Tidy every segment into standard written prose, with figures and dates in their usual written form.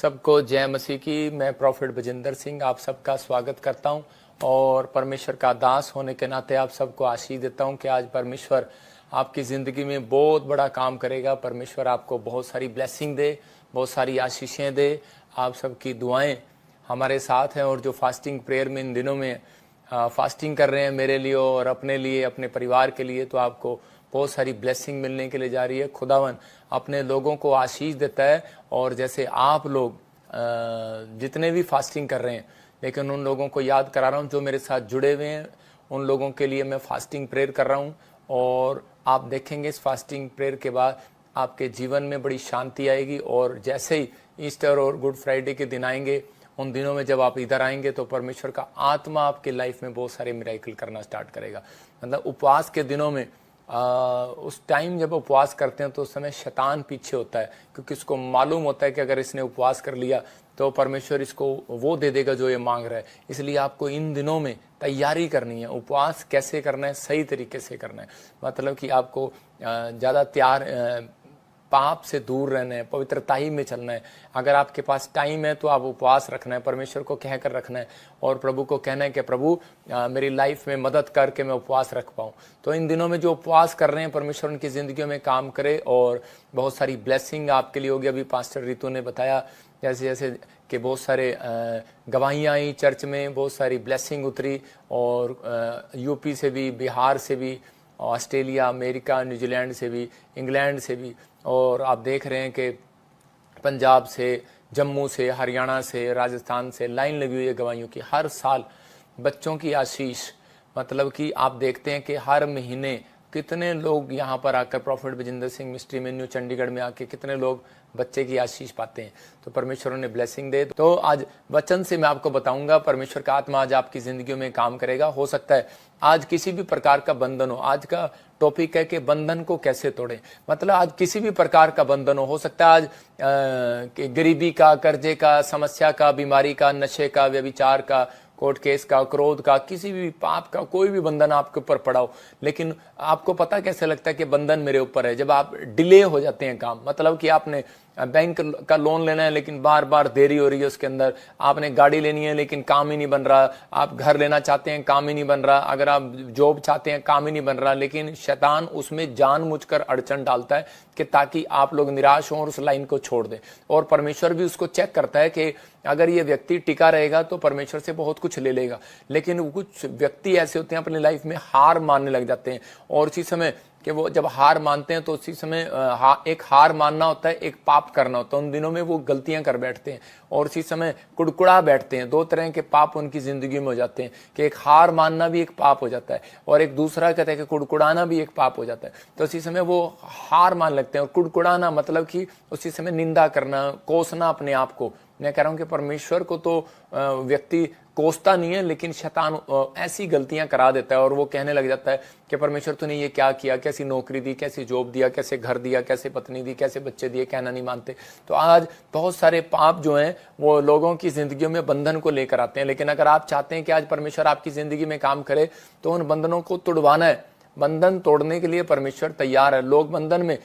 सबको जय मसीह की। मैं प्रॉफिट बजिंदर सिंह आप सबका स्वागत करता हूं और परमेश्वर का दास होने के नाते आप सबको आशीष देता हूं कि आज परमेश्वर आपकी ज़िंदगी में बहुत बड़ा काम करेगा। परमेश्वर आपको बहुत सारी ब्लेसिंग दे, बहुत सारी आशीषें दे। आप सबकी दुआएं हमारे साथ हैं और जो फास्टिंग प्रेयर में इन दिनों में फास्टिंग कर रहे हैं मेरे लिए और अपने लिए, अपने परिवार के लिए, तो आपको बहुत सारी ब्लेसिंग मिलने के लिए जा रही है। खुदावन अपने लोगों को आशीष देता है और जैसे आप लोग जितने भी फास्टिंग कर रहे हैं, लेकिन उन लोगों को याद करा रहा हूँ जो मेरे साथ जुड़े हुए हैं, उन लोगों के लिए मैं फास्टिंग प्रेयर कर रहा हूँ। और आप देखेंगे इस फास्टिंग प्रेयर के बाद आपके जीवन में बड़ी शांति आएगी। और जैसे ही ईस्टर और गुड फ्राइडे के दिन आएंगे, उन दिनों में जब आप इधर आएंगे तो परमेश्वर का आत्मा आपके लाइफ में बहुत सारे मिराइकल करना स्टार्ट करेगा। मतलब उपवास के दिनों में उस टाइम जब उपवास करते हैं तो उस समय शैतान पीछे होता है, क्योंकि उसको मालूम होता है कि अगर इसने उपवास कर लिया तो परमेश्वर इसको वो दे देगा जो ये मांग रहा है। इसलिए आपको इन दिनों में तैयारी करनी है। उपवास कैसे करना है? सही तरीके से करना है। मतलब कि आपको ज़्यादा पाप से दूर रहना है, पवित्रताई में चलना है। अगर आपके पास टाइम है तो आप उपवास रखना है, परमेश्वर को कह कर रखना है और प्रभु को कहना है कि प्रभु मेरी लाइफ में मदद करके मैं उपवास रख पाऊँ। तो इन दिनों में जो उपवास कर रहे हैं, परमेश्वर उनकी ज़िंदगियों में काम करे और बहुत सारी ब्लेसिंग आपके लिए होगी। अभी पास्टर रितु ने बताया जैसे जैसे कि बहुत सारे गवाहियाँ आई चर्च में, बहुत सारी ब्लेसिंग उतरी और यूपी से भी, बिहार से भी, ऑस्ट्रेलिया, अमेरिका, न्यूजीलैंड से भी, इंग्लैंड से भी, और आप देख रहे हैं कि पंजाब से, जम्मू से, हरियाणा से, राजस्थान से लाइन लगी हुई है गवाहियों की। हर साल बच्चों की आशीष, मतलब कि आप देखते हैं कि हर महीने कितने लोग यहाँ पर आकर प्रॉफिट बजिंदर सिंह मिनिस्ट्री में न्यू चंडीगढ़ में आके कितने लोग बच्चे की आशीष पाते हैं। तो परमेश्वर उन्हें ब्लेसिंग दे। तो आज वचन से मैं आपको बताऊंगा, परमेश्वर का आत्मा आज आपकी जिंदगी में काम करेगा। हो सकता है आज किसी भी प्रकार का बंधन हो। आज का टॉपिक है कि बंधन को कैसे तोड़ें। मतलब आज किसी भी प्रकार का बंधन हो सकता है आज गरीबी का, कर्जे का, समस्या का, बीमारी का, नशे का, व्यभिचार का, कोर्ट केस का, क्रोध का, किसी भी पाप का कोई भी बंधन आपके ऊपर पड़ा हो। लेकिन आपको पता कैसे लगता है कि बंधन मेरे ऊपर है? जब आप डिले हो जाते हैं काम, मतलब कि आपने बैंक का लोन लेना है लेकिन बार बार देरी हो रही है उसके अंदर। आपने गाड़ी लेनी है लेकिन काम ही नहीं बन रहा। आप घर लेना चाहते हैं, काम ही नहीं बन रहा। अगर आप जॉब चाहते हैं, काम ही नहीं बन रहा। लेकिन शैतान उसमें जानबूझकर अड़चन डालता है कि ताकि आप लोग निराश हों और उस लाइन को छोड़ दें। और परमेश्वर भी उसको चेक करता है कि अगर ये व्यक्ति टिका रहेगा तो परमेश्वर से बहुत कुछ ले लेगा। लेकिन कुछ व्यक्ति ऐसे होते हैं अपनी लाइफ में हार मानने लग जाते हैं, और उसी समय कि वो जब हार मानते हैं तो उसी समय एक हार मानना होता है, एक पाप करना होता है। उन दिनों में वो गलतियां कर बैठते हैं और उसी समय कुड़कुड़ा बैठते हैं। दो तरह के पाप उनकी जिंदगी में हो जाते हैं कि एक हार मानना भी एक पाप हो जाता है और एक दूसरा कहते हैं कि कुड़कुड़ाना भी एक पाप हो जाता है। तो उसी समय वो हार मान लगते हैं। और कुड़कुड़ाना मतलब कि उसी समय निंदा करना, कोसना अपने आप को। मैं कह रहा हूं कि परमेश्वर को तो व्यक्ति कोसता नहीं है, लेकिन शैतान ऐसी गलतियां करा देता है और वो कहने लग जाता है कि परमेश्वर तूने ये क्या किया, कैसी नौकरी दी, कैसी जॉब दिया, कैसे घर दिया, कैसे पत्नी दी, कैसे बच्चे दिए, कहना नहीं मानते। तो आज बहुत सारे पाप जो हैं वो लोगों की जिंदगियों में बंधन को लेकर आते हैं। लेकिन अगर आप चाहते हैं कि आज परमेश्वर आपकी जिंदगी में काम करे तो उन बंधनों को तोड़वाना है। बंधन तोड़ने के लिए परमेश्वर तैयार है। लोग बंधन में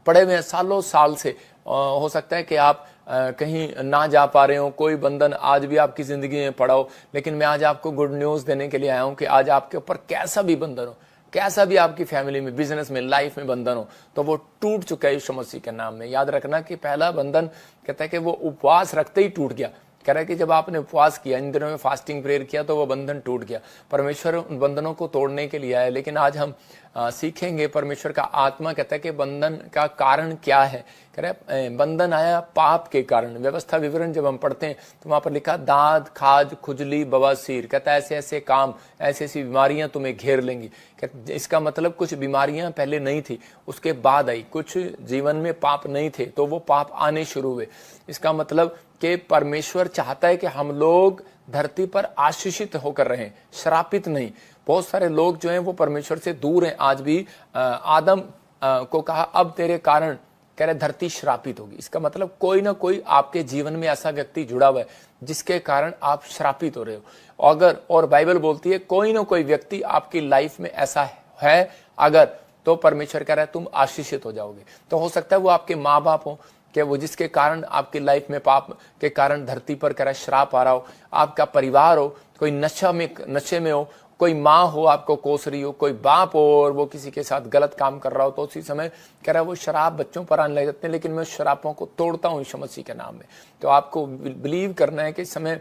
पड़े हुए हैं सालों साल से। हो सकता है कि आप कहीं ना जा पा रहे हो, कोई बंधन आज भी आपकी जिंदगी में पड़ा हो। लेकिन मैं आज आपको गुड न्यूज देने के लिए आया हूं कि आज आपके ऊपर कैसा भी बंधन हो, कैसा भी आपकी फैमिली में, बिजनेस में, लाइफ में बंधन हो, तो वो टूट चुका है यीशु मसीह के नाम में। याद रखना कि पहला बंधन कहता है कि वो उपवास रखते ही टूट गया। कह रहा है कि जब आपने उपवास किया, इन दिनों में फास्टिंग प्रेयर किया, तो वो बंधन टूट गया। परमेश्वर उन बंधनों को तोड़ने के लिए आया। लेकिन आज हम सीखेंगे, परमेश्वर का आत्मा कहता है कि बंधन का कारण क्या है। कह रहा है बंधन आया पाप के कारण। व्यवस्था विवरण जब हम पढ़ते हैं तो वहां पर लिखा दाद, खाज, खुजली, बवासीर। कहता है ऐसे ऐसे काम, ऐसी ऐसी बीमारियां तुम्हें घेर लेंगी। इसका मतलब कुछ बीमारियां पहले नहीं थी, उसके बाद आई। कुछ जीवन में पाप नहीं थे तो वो पाप आने शुरू हुए। इसका मतलब कि परमेश्वर चाहता है कि हम लोग धरती पर आशीषित होकर रहें, श्रापित नहीं। बहुत सारे लोग जो हैं वो परमेश्वर से दूर हैं। आज भी आदम को कहा अब तेरे कारण, कह रहे धरती श्रापित होगी। इसका मतलब कोई ना कोई आपके जीवन में ऐसा व्यक्ति जुड़ा हुआ है जिसके कारण आप श्रापित हो रहे हो। अगर, और बाइबल बोलती है कोई ना कोई व्यक्ति आपकी लाइफ में ऐसा है अगर, तो परमेश्वर कह रहा है तुम आशीषित हो जाओगे। तो हो सकता है वो आपके माँ बाप हो, कि वो जिसके कारण आपकी लाइफ में पाप के कारण धरती पर कह रहा श्राप आ रहा हो, आपका परिवार हो, कोई नशे में हो, कोई माँ हो आपको कोस रही हो, कोई बाप हो और वो किसी के साथ गलत काम कर रहा हो, तो उसी समय कह रहा है वो शराब बच्चों पर आने लग जाते हैं, लेकिन मैं उस शराबों को तोड़ता हूँ यीशु मसीह के नाम में। तो आपको बिलीव करना है कि इस समय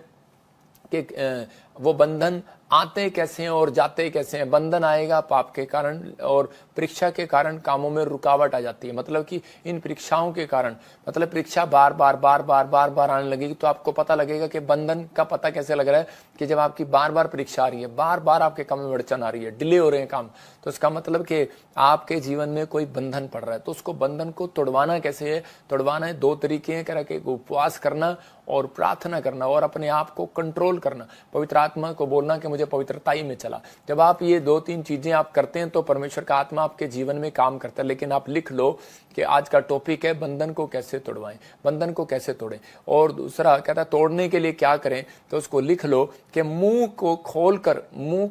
कि वो बंधन आते कैसे हैं और जाते कैसे हैं। बंधन आएगा पाप के कारण और परीक्षा के कारण कामों में रुकावट आ जाती है। मतलब कि इन परीक्षाओं के कारण, मतलब परीक्षा बार बार आने लगेगी तो आपको पता लगेगा कि बंधन का पता कैसे लग रहा है कि जब आपकी बार बार परीक्षा आ रही है, बार बार आपके काम में अड़चन आ रही है, डिले हो रहे हैं काम, तो इसका मतलब कि आपके जीवन में कोई बंधन पड़ रहा है। तो उसको बंधन को तोड़वाना कैसे है? तोड़वाना है 2 तरीके हैं, कह के उपवास करना और प्रार्थना करना और अपने आप को कंट्रोल करना, पवित्र आत्मा को बोलना कि मुझे पवित्रताई में चला। जब आप ये 2-3 चीजें आप करते हैं तो परमेश्वर का आत्मा आपके जीवन में काम करता है। लेकिन आप लिख लो कि आज का टॉपिक है बंधन को कैसे तोड़वाएं, बंधन को कैसे तोड़ें। और दूसरा कहता है तोड़ने के लिए क्या करें, तो उसको लिख लो कि मुंह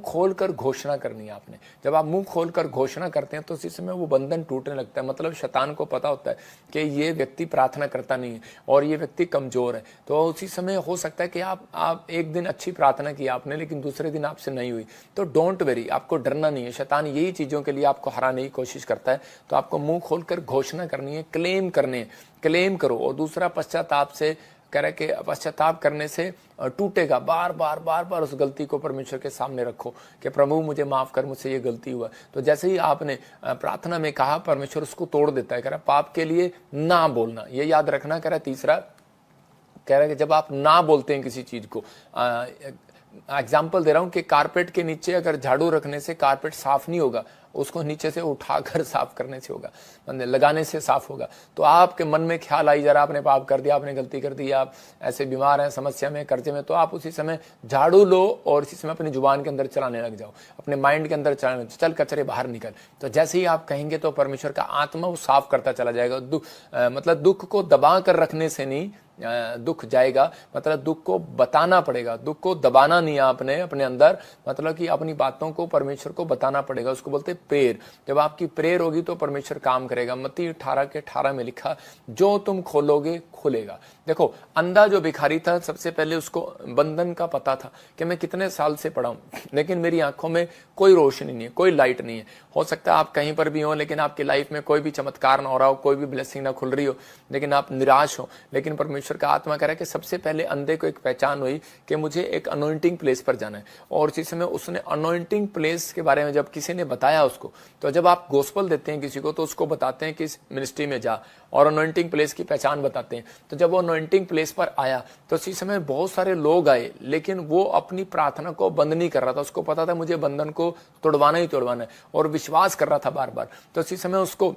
खोलकर घोषणा करनी है आपने। जब आप मुंह खोलकर घोषणा करते हैं तो उसी समय वो बंधन टूटने लगता है। मतलब शैतान को पता होता है कि ये व्यक्ति प्रार्थना करता नहीं है और ये व्यक्ति कमजोर है, तो उसी समय हो सकता है कि आप एक दिन अच्छी प्रार्थना की आपने, लेकिन दूसरे दिन आपसे नहीं हुई। तो डोंट वेरी, आपको डरना नहीं है। शैतान यही चीजों के लिए आपको हराने की कोशिश करता है। तो आपको मुंह खोलकर घोषणा करनी है, क्लेम करो। और दूसरा पश्चाताप से कह रहे कि पश्चाताप करने से टूटेगा। बार बार उस गलती को परमेश्वर के सामने रखो कि प्रभु मुझे माफ कर, मुझसे ये गलती हुआ। तो जैसे ही आपने प्रार्थना में कहा, परमेश्वर उसको तोड़ देता है। कह रहा पाप के लिए ना बोलना, ये याद रखना। कह रहा तीसरा, कह रहा है कि जब आप ना बोलते हैं किसी चीज को, एग्जाम्पल दे रहा हूं कि कारपेट के नीचे अगर झाड़ू रखने से कारपेट साफ नहीं होगा, उसको नीचे से उठाकर साफ करने से होगा, लगाने से साफ होगा। तो आपके मन में ख्याल आई जरा आपने पाप कर दिया, आपने गलती कर दी, आप ऐसे बीमार हैं, समस्या में, कर्जे में, तो आप उसी समय झाड़ू लो और इसी समय अपनी जुबान के अंदर चलाने लग जाओ, अपने माइंड के अंदर चलाने, चल कचरे बाहर निकल। तो जैसे ही आप कहेंगे तो परमेश्वर का आत्मा वो साफ करता चला जाएगा। मतलब दुख को दबा कर रखने से नहीं दुख जाएगा, मतलब दुख को बताना पड़ेगा, दुख को दबाना नहीं आपने अपने अंदर, मतलब कि अपनी बातों को परमेश्वर को बताना पड़ेगा। उसको बोलते प्रेयर। जब आपकी प्रेयर होगी तो परमेश्वर काम करेगा। मत्ती 18:18 में लिखा, जो तुम खोलोगे खुलेगा। देखो, अंधा जो भिखारी था, सबसे पहले उसको बंधन का पता था कि मैं कितने साल से पड़ा हूं, लेकिन मेरी आंखों में कोई रोशनी नहीं है, कोई लाइट नहीं है। हो सकता है आप कहीं पर भी हो, लेकिन आपकी लाइफ में कोई भी चमत्कार ना हो रहा हो, कोई भी ब्लेसिंग ना खुल रही हो, लेकिन आप निराश हो। लेकिन परमेश्वर का आत्मा कह रहा है कि सबसे पहले अंधे को एक पहचान हुई कि मुझे एक अनॉइंटिंग प्लेस पर जाना है। और उसी समय उसने अनॉइंटिंग प्लेस के बारे में जब किसी ने बताया उसको, तो जब आप गोस्पल देते हैं किसी को तो उसको बताते हैं कि इस मिनिस्ट्री में जा, और अनॉइंटिंग प्लेस की पहचान बताते हैं। तो जब वो अनॉइंटिंग प्लेस पर आया तो उसी समय बहुत सारे लोग आए, लेकिन वो अपनी प्रार्थना को बंद नहीं कर रहा था। उसको पता था मुझे बंधन को तोड़वाना ही तोड़वाना है, और विश्वास कर रहा था बार बार। तो उसी समय उसको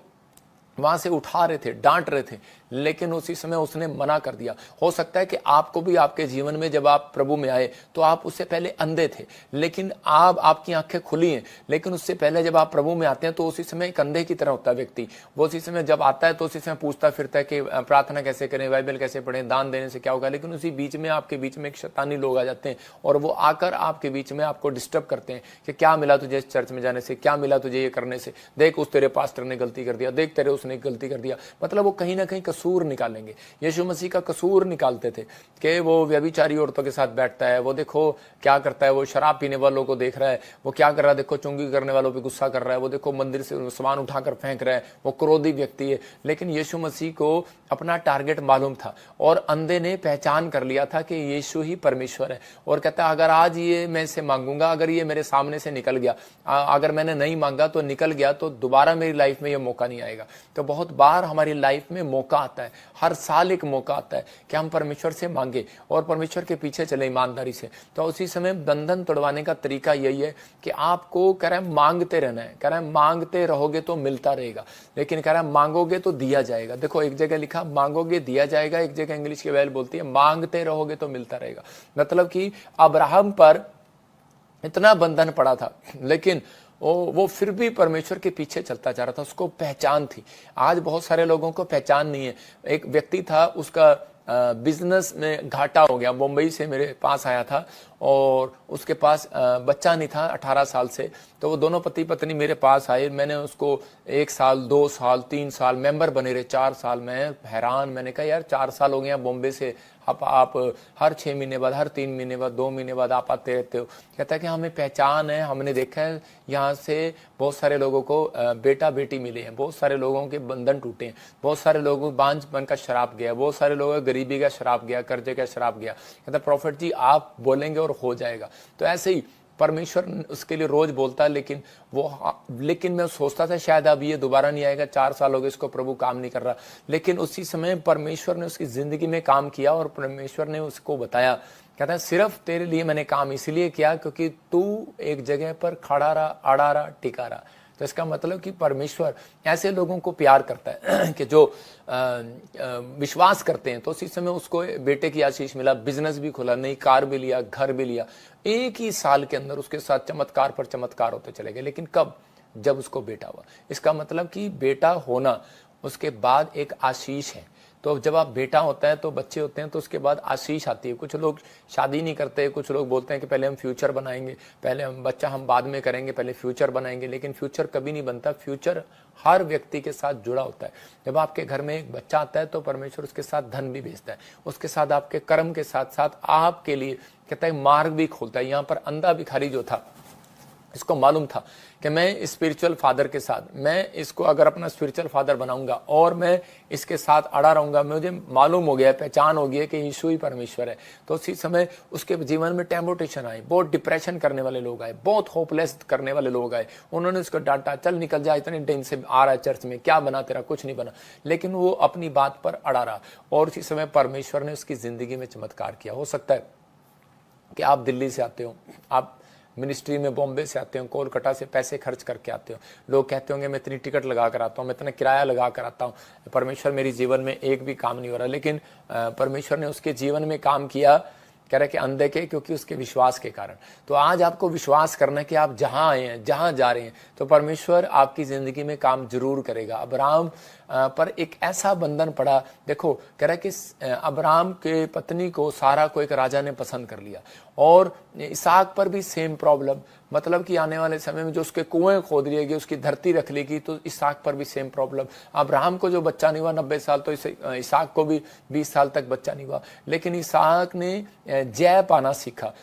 वहां से उठा रहे थे, डांट रहे थे, लेकिन उसी समय उसने मना कर दिया। हो सकता है कि आपको भी आपके जीवन में जब आप प्रभु में आए तो आप उससे पहले अंधे थे, लेकिन आपकी आंखें खुली हैं। लेकिन उससे पहले जब आप प्रभु में आते हैं तो उसी समय एक अंधे की तरह होता है व्यक्ति। वो उसी समय जब आता है तो उसी समय पूछता फिरता है कि प्रार्थना कैसे करें, बाइबल कैसे पढ़ें, दान देने से क्या होगा। लेकिन उसी बीच में आपके बीच में एक शैतानी लोग आ जाते हैं और वो आकर आपके बीच में आपको डिस्टर्ब करते हैं कि क्या मिला तुझे इस चर्च में जाने से, क्या मिला तुझे ये करने से, देख उस तेरे पास्टर ने गलती कर दिया, देख तेरे उसने गलती कर दिया। मतलब वो कहीं ना कहीं कसूर निकालेंगे। यीशु मसीह का कसूर निकालते थे कि वो व्यभिचारी औरतों के साथ बैठता है, वो देखो क्या करता है, वो शराब पीने वालों को देख रहा है, वो क्या कर रहा है, देखो चुंगी करने वालों पे गुस्सा कर रहा है, वो देखो मंदिर से सामान उठाकर फेंक रहा है, वो क्रोधी व्यक्ति है। लेकिन यीशु मसीह को अपना टारगेट मालूम था और अंधे ने पहचान कर लिया था कि यीशु ही परमेश्वर है। और कहता है अगर आज ये मैं इसे मांगूंगा, अगर ये मेरे सामने से निकल गया, अगर मैंने नहीं मांगा तो निकल गया, तो दोबारा मेरी लाइफ में ये मौका नहीं आएगा। तो बहुत बार हमारी लाइफ में मौका आता है, हर साल एक मौका आता है कि हम परमेश्वर से मांगे और परमेश्वर के पीछे चले ईमानदारी से। तो उसी समय बंधन तोड़वाने का तरीका यही है कि आपको कह रहा है मांगते रहना है। कह रहा है मांगते रहोगे तो मिलता रहेगा, लेकिन कह रहा है मांगोगे तो दिया जाएगा। देखो एक जगह लिखा मांगोगे दिया जाएगा, एक जगह इंग्लिश की बाइबल बोलती है मांगते रहोगे तो मिलता रहेगा। मतलब कि अब्राहम पर इतना बंधन पड़ा था, लेकिन वो फिर भी परमेश्वर के पीछे चलता जा रहा था। उसको पहचान थी। आज बहुत सारे लोगों को पहचान नहीं है। एक व्यक्ति था, उसका बिजनेस में घाटा हो गया। मुंबई से मेरे पास आया था और उसके पास बच्चा नहीं था 18 साल से, तो वो दोनों पति पत्नी मेरे पास आए। मैंने उसको 1 साल 2 साल 3 साल मेंबर बने रहे, 4 साल। मैं हैरान, मैंने कहा यार 4 साल हो गए हैं बॉम्बे से, आप हर 6 महीने बाद, हर 3 महीने बाद, 2 महीने बाद आप आते रहते हो। कहता है कि हमें पहचान है, हमने देखा है यहाँ से बहुत सारे लोगों को बेटा बेटी मिले हैं, बहुत सारे लोगों के बंधन टूटे हैं, बहुत सारे लोगों को बांझपन का शराब गया, बहुत सारे लोगों को गरीबी का शराब गया, कर्जे का शराब गया। कहता प्रॉफिट जी आप बोलेंगे और हो जाएगा। तो ऐसे ही परमेश्वर उसके लिए रोज बोलता है, लेकिन मैं सोचता था शायद अब ये दोबारा नहीं आएगा, 4 साल हो गए इसको, प्रभु काम नहीं कर रहा। लेकिन उसी समय परमेश्वर ने उसकी जिंदगी में काम किया और परमेश्वर ने उसको बताया, कहता है सिर्फ तेरे लिए मैंने काम इसलिए किया क्योंकि तू एक जगह पर खड़ा रहा, अड़ा रहा, टिका रहा। तो इसका मतलब कि परमेश्वर ऐसे लोगों को प्यार करता है कि जो विश्वास करते हैं। तो उसी समय उसको बेटे की आशीष मिला, बिजनेस भी खुला, नई कार भी लिया, घर भी लिया। एक ही साल के अंदर उसके साथ चमत्कार पर चमत्कार होते चले गए। लेकिन कब? जब उसको बेटा हुआ। इसका मतलब कि बेटा होना उसके बाद एक आशीष है। तो जब आप बेटा होता है तो बच्चे होते हैं तो उसके बाद आशीष आती है। कुछ लोग शादी नहीं करते, कुछ लोग बोलते हैं कि पहले हम फ्यूचर बनाएंगे, पहले हम बच्चा हम बाद में करेंगे, पहले फ्यूचर बनाएंगे। लेकिन फ्यूचर कभी नहीं बनता। फ्यूचर हर व्यक्ति के साथ जुड़ा होता है। जब आपके घर में एक बच्चा आता है तो परमेश्वर उसके साथ धन भी भेजता है, उसके साथ आपके कर्म के साथ साथ आपके लिए कहता है मार्ग भी खोलता है। यहाँ पर अंधा भिखारी जो था, इसको मालूम था कि मैं स्पिरिचुअल फादर के साथ, मैं इसको अगर अपना स्पिरिचुअल फादर बनाऊंगा और मैं इसके साथ अड़ा रहूंगा, मुझे मालूम हो गया, पहचान हो गई कि यीशु ही परमेश्वर है। तो उसी समय उसके जीवन में टेम्पटेशन आई, बहुत डिप्रेशन करने वाले लोग आए, बहुत होपलेस करने वाले लोग आए। उन्होंने उसको डांटा, चल निकल जा, इतने दिन से आ रहा है चर्च में, क्या बना तेरा? कुछ नहीं बना। लेकिन वो अपनी बात पर अड़ा रहा और उसी समय परमेश्वर ने उसकी जिंदगी में चमत्कार किया। हो सकता है कि आप दिल्ली से आते हो, आप मिनिस्ट्री में बॉम्बे से आते हो, कोलकाता से पैसे खर्च करके आते हो। लोग कहते होंगे मैं इतनी टिकट लगा कर आता हूँ, मैं इतना किराया लगा कर आता हूँ, परमेश्वर मेरी जीवन में एक भी काम नहीं हो रहा। लेकिन परमेश्वर ने उसके जीवन में काम किया, कह रहे कि अंधे के, क्योंकि उसके विश्वास के कारण। तो आज आपको विश्वास करना कि आप जहां आए हैं, जहां जा रहे हैं, तो परमेश्वर आपकी जिंदगी में काम जरूर करेगा। अब्राहम पर एक ऐसा बंधन पड़ा, देखो कह रहा है कि अब्राहम के पत्नी को, सारा को एक राजा ने पसंद कर लिया। और इसहाक पर भी सेम प्रॉब्लम, मतलब कि आने वाले समय में जो उसके कुएं खोद लिए गए, उसकी धरती रख लेगी, तो इसहाक पर भी सेम प्रॉब्लम। अब्राहम को जो बच्चा नहीं हुआ 90 साल, तो इसहाक को भी 20 साल तक बच्चा नहीं हुआ। लेकिन इसहाक ने जय पाना सीखा।